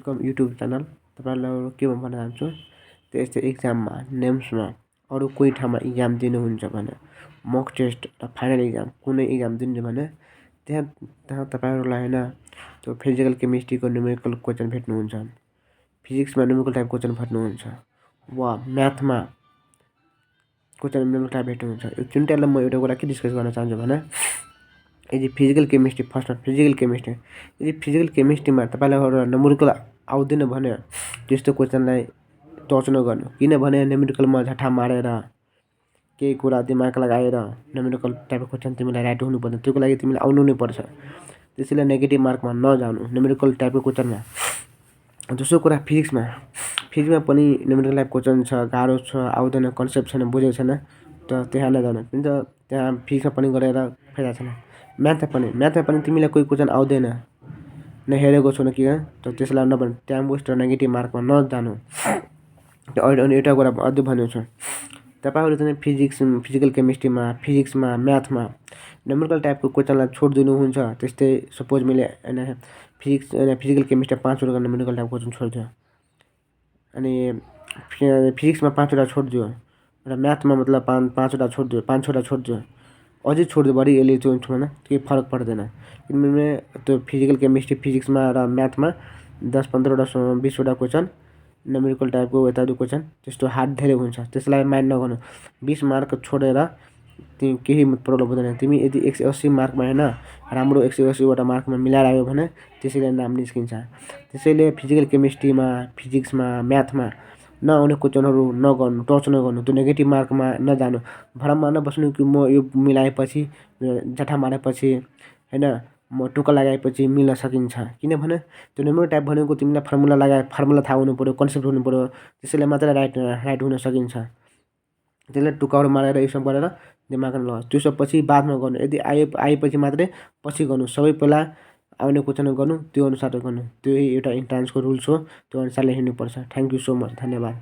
YouTube channel तपाईँहरूलाई के भन्न चाहन्छु त्यस्तै एक्जाममा नेम्समा अरू कोही ठाउँमा इक्जाम दिनुहुन्छ भने मक टेस्ट र फाइनल इक्जाम कुनै इक्जाम दिनुहुन्छ भने त्यहाँ तपाईँहरूलाई होइन त्यो फिजिकल केमिस्ट्रीको न्युमेरिकल क्वेसन भेट्नुहुन्छ, फिजिक्समा न्युमेरिकल टाइप क्वेसन भेट्नुहुन्छ, वा म्याथमा क्वेसन न्युमेरिकल टाइप भेट्नुहुन्छ। एकचोटिलाई म एउटा कुरा के डिस्कस गर्न चाहन्छु भने यदि फिजिकल केमिस्ट्री फर्स्टमा फिजिकल केमिस्ट्री यदि फिजिकल केमिस्ट्रीमा तपाईँलाई एउटा न्युमेरिकल आउँदैन भने त्यस्तो क्वेसनलाई टच नगर्नु, किनभने न्युमेरिकलमा झट्टा मारेर केही कुरा दिमाग लगाएर न्युमेरिकल टाइपको क्वेसन तिमीलाई राइट हुनुपर्छ, त्यसको लागि तिमीलाई आउनु नै पर्छ। त्यसैले नेगेटिभ मार्कमा नजानु न्युमेरिकल टाइपको क्वेसनमा। दोस्रो कुरा फिजिक्समा पनि न्युमेरिकल टाइप क्वेसन छ, गाह्रो छ, आउँदैन, कन्सेप्ट छैन, बुझेको छैन त त्यहाँ नजानु, किन त त्यहाँ फिजिक्समा पनि गरेर फाइदा छैन। म्याथमा पनि तिमीलाई कोही क्वेसन आउँदैन न हेरेको छु न कि त त्यसलाई नभन्नु, टाइम वेस्ट र नेगेटिभ मार्कमा नजानु। अनि एउटा कुरा अझै भनेको छु, तपाईँहरू चाहिँ फिजिकल केमिस्ट्रीमा फिजिक्समा म्याथमा न्युमेरिकल टाइपको क्वेसनलाई छोडिदिनुहुन्छ। त्यस्तै सपोज मैले होइन फिजिकल केमिस्ट्रीमा 5वटा न्युमेरिकल टाइप क्वेसन छोडिदियो, अनि फिजिक्समा 5वटा छोडिदियो र म्याथमा मतलब 5वटा छोडिदियो, 5-6वटा छोडिदियो, अझै छोडिदियो भने यसले चाहिँ भने केही फरक पर्दैन। किनभने त्यो फिजिकल केमिस्ट्री फिजिक्समा र म्याथमा 10-15वटा 20वटा क्वेसन न्युमेरिकल टाइपको यताउति क्वेसन त्यस्तो हार्ड धेरै हुन्छ, त्यसलाई माइन्ड नगर्नु। 20 मार्क छोडेर तिमी केही प्रब्लम हुँदैन। तिमी यदि 180 मार्कमा होइन राम्रो 180वटा मार्कमा मिलाएर आयो भने त्यसैले नाम निस्किन्छ। त्यसैले फिजिकल केमिस्ट्रीमा फिजिक्समा म्याथमा नआउने क्वेसनहरू नगर्नु, टच नगर्नु, त्यो नेगेटिभ मार्कमा नजानु। भरममा नबस्नु कि म यो मिलाएपछि झट्टा मारेपछि होइन म टुक्का लगाएपछि मिल्न सकिन्छ, किनभने त्यो न्युमेरिकल टाइप भनेको तिमीलाई फर्मुला थाहा हुनु पऱ्यो, कन्सेप्ट हुनु पऱ्यो, त्यसैले मात्रै राइट हुन सकिन्छ। त्यसले टुक्काहरू मारेर यो सब गरेर दिमागमा लगाऊ, त्यो सब पछि बादमा गर्नु। यदि आएपछि मात्रै पछि गर्नु, सबै पहिला आउने क्वेसन गर्नु, त्यो अनुसार गर्नु। त्यो एउटा इन्ट्रान्सको रुल्स हो, त्यो अनुसारले हिँड्नुपर्छ। थ्याङ्क यू सो मच, धन्यवाद।